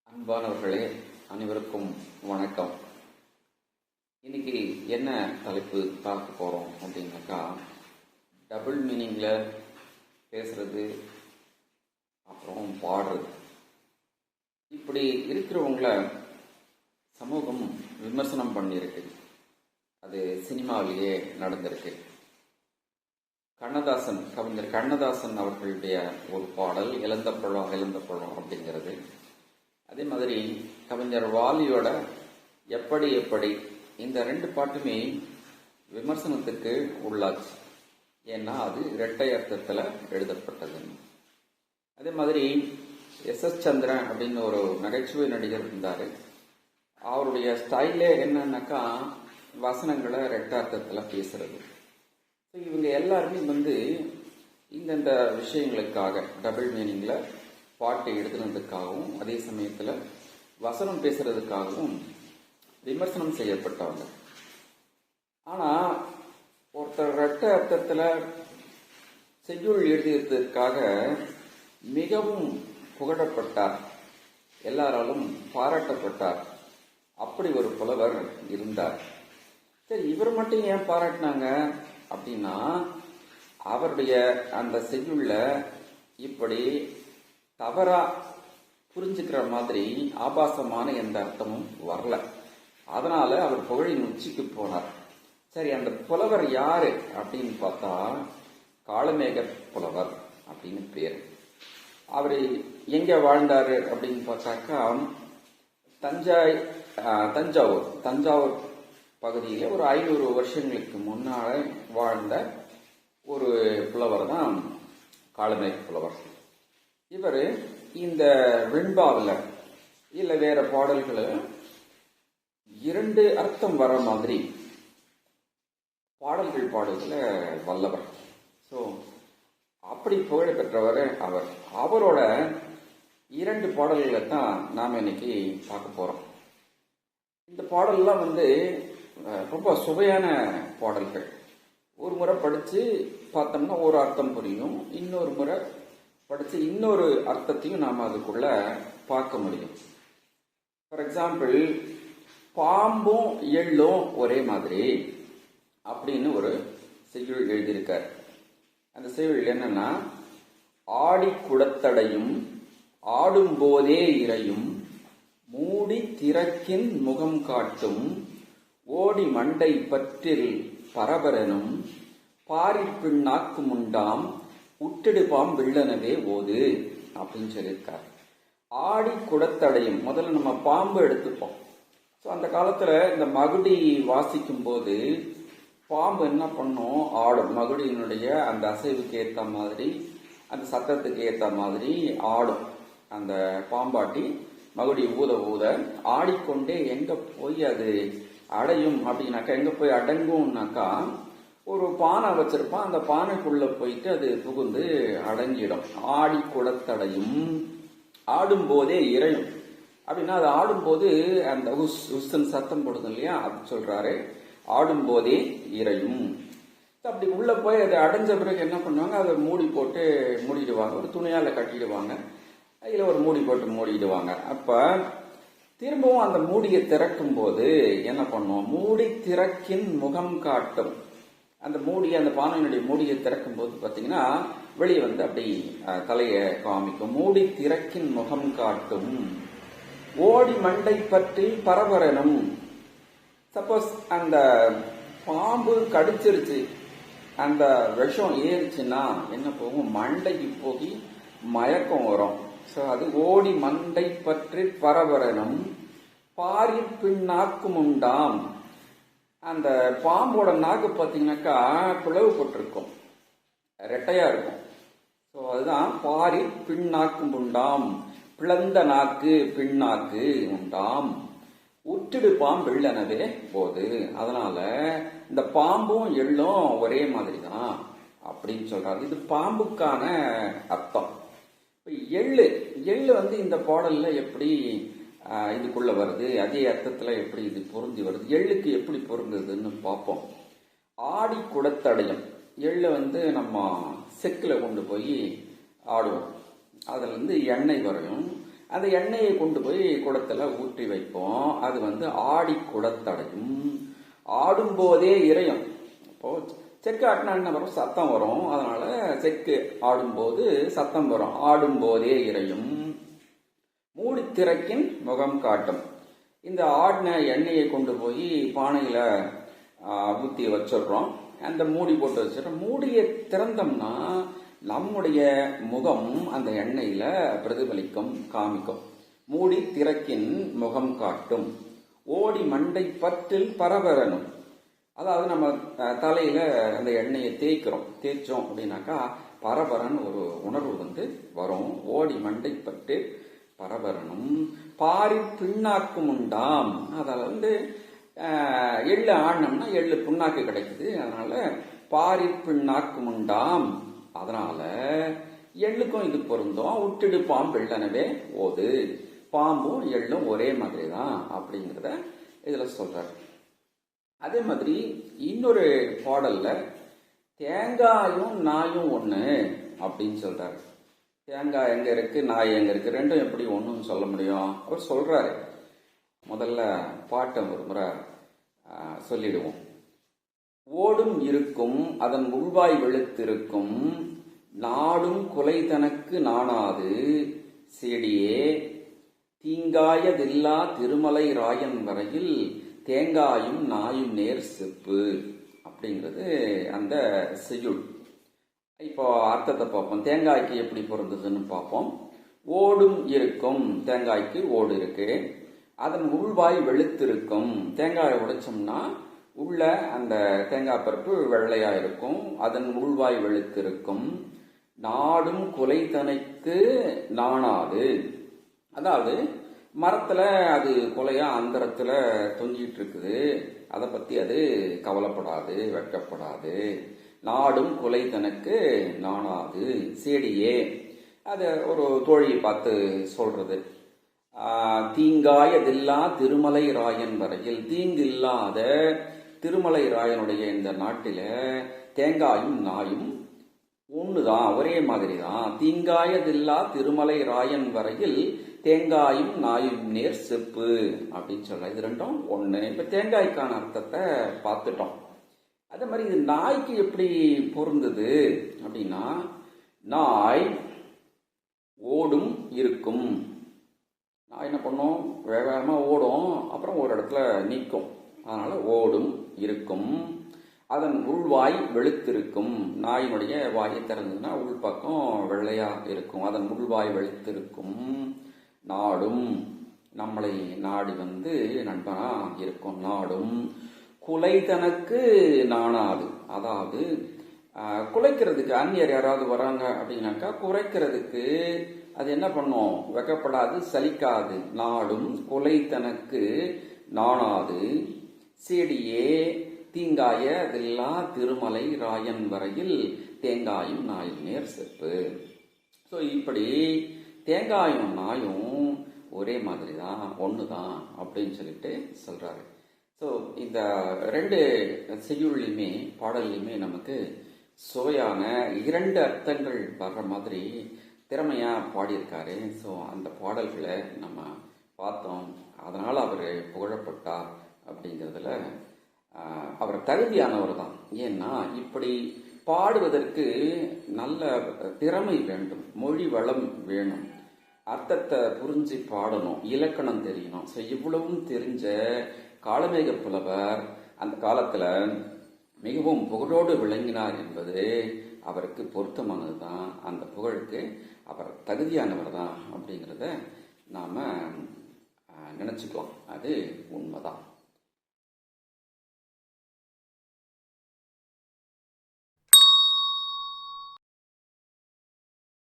அன்பானவர்களே, அனைவருக்கும் வணக்கம். இன்னைக்கு என்ன தலைப்பு பார்க்க போறோம் அப்படின்னாக்கா, டபுள் மீனிங்ல பேசுறது அப்புறம் பாடுறது, இப்படி இருக்கிறவங்கள சமூகம் விமர்சனம் பண்ணியிருக்கு. அது சினிமாவிலேயே நடந்திருக்கு. கவிஞர் கண்ணதாசன் அவர்களுடைய ஒரு பாடல் இழந்த பழம் அப்படிங்கிறது. அதே மாதிரி கவிஞர் வாலியோட எப்படி இந்த ரெண்டு பாட்டுமே விமர்சனத்துக்கு உள்ளாச்சு. ஏன்னா அது இரட்டை அர்த்தத்தில் எழுதப்பட்டது. அதே மாதிரி எஸ் சந்திரன் அப்படின்னு ஒரு நகைச்சுவை நடிகர் இருந்தாரு. அவருடைய ஸ்டைலே என்னன்னாக்கா வசனங்களை இரட்டை அர்த்தத்தில் பேசுறது. இவங்க எல்லாருமே இந்தந்த விஷயங்களுக்காக டபுள் மீனிங்ல பாட்டை எழுதுனதுக்காகவும் அதே சமயத்தில் வசனம் பேசுறதுக்காகவும் விமர்சனம் செய்யப்பட்டவங்க. ஆனா ஒருத்தர் இரட்டை அர்த்தத்தில் செய்யுள் எழுதியதற்காக மிகவும் புகழப்பட்டார், எல்லாராலும் பாராட்டப்பட்டார். அப்படி ஒரு புலவர் இருந்தார். சரி, இவர் மட்டும் ஏன் பாராட்டினாங்க அப்படின்னா, அவருடைய அந்த செய்யுள்ள இப்படி தவறா புரிஞ்சுக்கிற மாதிரி ஆபாசமான எந்த அர்த்தமும் வரல. அதனால அவர் புகழின் உச்சிக்கு போனார். சரி, அந்த புலவர் யாரு அப்படின்னு பார்த்தா காளமேக புலவர் அப்படின்னு பேரு. அவர் எங்க வாழ்ந்தாரு அப்படின்னு பார்த்தாக்கா, தஞ்சாவூர் பகுதியில ஒரு 500 வருஷங்களுக்கு முன்னால வாழ்ந்த ஒரு புலவர் தான் காளமேக புலவர். இவர் இந்த வெண்பாவில் இல்ல வேற பாடல்களை 2 அர்த்தம் வர மாதிரி பாடல்கள வல்லவர். ஸோ அப்படி புகழ் பெற்றவர் அவர். அவரோட 2 பாடல்களை தான் நாம் இன்னைக்கு பார்க்க போறோம். இந்த பாடல்லாம் ரொம்ப சுவையான பாடல்கள். ஒரு முறை படிச்சு பார்த்தோம்னா ஒரு அர்த்தம் புரியும், இன்னொரு முறை படிச்சு இன்னொரு அர்த்தத்தையும் நாம் அதுக்குள்ள பார்க்க முடியும். ஃபார் எக்ஸாம்பிள், பாம்பும் எள்ளும் ஒரே மாதிரி அப்படின்னு ஒரு செய்யுள் எழுதியிருக்கார். அந்த செய்யுள் என்னன்னா, ஆடி குடத்தடையும் ஆடும் போதே இறையும் மூடி திறக்கின் முகம் காட்டும் ஓடி மண்டை பற்றில் பரபரனும் பாரிப்பின் நாக்கு முண்டாம் உட்டிடுபாம் வில்லனவே ஓது அப்படின்னு சொல்லியிருக்காரு. ஆடி குடத்தடையும், முதல்ல நம்ம பாம்பு எடுத்துப்போம். ஸோ அந்த காலத்துல இந்த மகுடி வாசிக்கும் போது பாம்பு என்ன பண்ணும், ஆடும். மகுடியினுடைய அந்த அசைவுக்கு ஏற்ற மாதிரி, அந்த சத்தத்துக்கு ஏற்ற மாதிரி ஆடும். அந்த பாம்பாட்டி மகுடி ஊத ஊத ஆடிக்கொண்டே எங்க போய் அது அடையும் அப்படின்னாக்கா, எங்க போய் அடங்கும்னாக்கா, ஒரு பானை வச்சிருப்பான், அந்த பானைக்குள்ள போயிட்டு அது புகுந்து அடங்கிடும். ஆடி குடத்தடையும் ஆடும் போதே இறையும் அப்படின்னா, அது ஆடும்போது அந்த உஸ்ன்னு சத்தம் போடுது இல்லையா, அது சொல்றாரு. ஆடும் போதே இறையும். அப்படி உள்ள போய் அது அடைஞ்ச பிறகு என்ன பண்ணுவாங்க, அதை மூடி போட்டு மூடிடுவாங்க. ஒரு துணியால கட்டிடுவாங்க, அதுல ஒரு மூடி போட்டு மூடிடுவாங்க. அப்ப திரும்பவும் அந்த மூடியை திறக்கும் போது என்ன பண்ணுவோம், மூடி திறக்கின் முகம் காட்டும். அந்த பானையினுடைய மூடியை திறக்கும் போது பாத்தீங்கன்னா வெளியே அப்படி தலைய காமிக்கும். மூடி திறக்கின் முகம் காட்டும் ஓடி மண்டை பற்றி பரபரனும். சப்போஸ் அந்த பாம்பு கடிச்சிருச்சு, அந்த விஷம் ஏறிச்சுன்னா என்ன போகும், மண்டைக்கு போய் மயக்கம் வரும். ஸோ அது ஓடி மண்டை பற்றி பரபரனும் பாரி பின் நாக்கு முண்டாம். அந்த பாம்போட நாக்கு பார்த்தீங்கன்னாக்கா பிளவுபட்டிருக்கும், ரெட்டையா இருக்கும். ஸோ அதுதான் பாரி பின்னாக்கு உண்டாம், பிளந்த நாக்கு பின்னாக்கு உண்டாம் உற்றிடுப்பாம் வெள்ளனவே போது. அதனால இந்த பாம்பும் எள்ளும் ஒரே மாதிரி தான் அப்படின்னு சொல்றாரு. இது பாம்புக்கான அர்த்தம். எள்ளு இந்த பாடல்ல எப்படி இதுக்குள்ள வருது, அதே அர்த்தத்துல எப்படி இது பொருந்தி வருது, எள்ளுக்கு எப்படி பொருந்ததுன்னு பார்ப்போம். ஆடி குடத்தடையும், எள்ளு நம்ம செக்கில் கொண்டு போய் ஆடுவோம். அதுல எண்ணெய் வரையும். அந்த எண்ணெயை கொண்டு போய் குடத்துல ஊற்றி வைப்போம். அது ஆடி குடத்தடையும். ஆடும் போதே இறையும். இப்போ செக்கு ஆட்டினா என்ன வரும்? சத்தம் வரும். அதனால செக்கு ஆடும்போது சத்தம் வரும். ஆடும் போதே இறையும். மூடி திறக்கின் முகம் காட்டும். இந்த ஆடின எண்ணெயை கொண்டு போய் பானையில ஊற்றி வச்சிடுறோம். அந்த மூடி போட்டு வச்சிடறோம். மூடியை திறந்தோம்னா நம்முடைய முகம் அந்த எண்ணெயில பிரதிபலிக்கும், காமிக்கும். மூடி திறக்கின் முகம் காட்டும். ஓடி மண்டை பற்றில் பரபரனும். அதாவது நம்ம தலையில அந்த எண்ணெயை தேய்ச்சோம் அப்படின்னாக்கா பரபரன் ஒரு உணர்வு வரும். ஓடி மண்டை பட்டு பரபரனும். பாரி பின்னாக்கும் உண்டாம். அதில் எள்ளு ஆடினோம்னா எள்ளு புண்ணாக்கு கிடைக்குது. அதனால பாரி பின்னாக்கும் உண்டாம். அதனால எள்ளுக்கும் இது பொருந்தும். உட்டிடு பாம்பெள்ளனவே ஓது. பாம்பும் எள்ளும் ஒரே மாதிரி தான் அப்படிங்கிறத இதுல சொல்றாரு. அதே மாதிரி இன்னொரு பாடல்ல தேங்காயும் நாயும் ஒண்ணு அப்படின்னு சொல்றாரு. தேங்காய் எங்க இருக்கு, நாய் எங்க இருக்கு, ரெண்டும் எப்படி ஒண்ணுன்னு சொல்ல முடியும்? அவர் சொல்றாரு. முதல்ல பாட்டை ஒரு முறை சொல்லிடுவோம். ஓடும் இருக்கும் அதன் உள்வாய் வெளுத்திருக்கும். நாடும் குலை தனக்கு நாணாது செடியே தீங்காயதில்லா திருமலை ராயன் வரையில் தேங்காயும் நாயும் நேர் செப்பு அப்படிங்கிறது அந்த செய்யுள். இப்போ அர்த்தத்தை பார்ப்போம். தேங்காய்க்கு எப்படி பொருந்ததுன்னு பார்ப்போம். ஓடும் இருக்கும். தேங்காய்க்கு ஓடு இருக்கு. அதன் உள்வாய் வெளுத்திருக்கும். தேங்காயை உடைச்சோம்னா உள்ள அந்த தேங்காய் பருப்பு வெள்ளையா இருக்கும். அதன் உள்வாய் வெளுத்திருக்கும். நாடும் குலை தனக்கு நாணாது. அதாவது மரத்துல அது குலையா அந்தரத்துல தொங்கிட்டு இருக்குது. அதை பத்தி அது கவலைப்படாது, வெட்கப்படாது. நாடும் குலை தனக்கு நாணாது செடியே. அது ஒரு தோழியை பார்த்து சொல்றது. தீங்காயதில்லா திருமலை ராயன் வரையில். தீங்கு இல்லாத திருமலை ராயனுடைய இந்த நாட்டில தேங்காயும் நாயும் ஒண்ணுதான், ஒரே மாதிரி தான். தீங்காயதில்லா திருமலை ராயன் வரையில் தேங்காயும் நாயும் நேர் செப்பு அப்படின்னு சொல்ற. இது ரெண்டும் ஒண்ணு. இப்ப தேங்காய்க்கான அர்த்தத்தை பார்த்துட்டோம். அதே மாதிரி இது நாய்க்கு எப்படி பொருந்தது அப்படின்னா, நாய் ஓடும் இருக்கும். நாய் என்ன பண்ணும்? வேகமா ஓடும், அப்புறம் ஒரு இடத்துல நிற்கும். அதனால ஓடும் இருக்கும். அதன் உள்வாய் வெளுத்திருக்கும். நாயினுடைய வாயை திறந்ததுன்னா உள்பக்கம் வெள்ளையா இருக்கும். அதன் உள்வாய் வெளுத்திருக்கும். நாடும் நம்மளை நாடி நண்பனா இருக்கும். நாடும் குலை தனக்கு நாணாது. அதாவது குலைக்கிறதுக்கு அந்நியர் யாராவது வராங்க அப்படின்னாக்கா குறைக்கிறதுக்கு அது என்ன பண்ணும்? வெக்கப்படாது, சலிக்காது. நாடும் குலை தனக்கு நாணாது செடியே தீங்காய அதெல்லா திருமலை ராயன் வரையில் தேங்காயும் நாயும் நேர் செப்பு. ஸோ இப்படி தேங்காயும் நாயும் ஒரே மாதிரி தான், ஒன்று தான் அப்படின்னு சொல்லிட்டு சொல்றாரு. ஸோ இந்த ரெண்டு செய்யுள்லையுமே பாடல்லையுமே நமக்கு சுவையான இரண்டு அர்த்தங்கள் வர்ற மாதிரி திறமையா பாடியிருக்காரு. ஸோ அந்த பாடல்களை நம்ம பார்த்தோம். அதனால அவர் புகழப்பட்டார் அப்படிங்கிறதுல அவர் தகுதியானவர் தான். ஏன்னா இப்படி பாடுவதற்கு நல்ல திறமை வேண்டும், மொழி வளம் வேணும், அர்த்தத்தை புரிஞ்சு பாடணும், இலக்கணம் தெரியணும். ஸோ இவ்வளவும் தெரிஞ்ச காளமேக புலவர் அந்த காலத்துல மிகவும் புகழோடு விளங்கினார் என்பது அவருக்கு பொருத்தமானது தான். அந்த புகழுக்கு அவர் தகுதியானவர் தான் அப்படிங்கிறத நாம நினைச்சுக்கலாம். அது உண்மைதான்.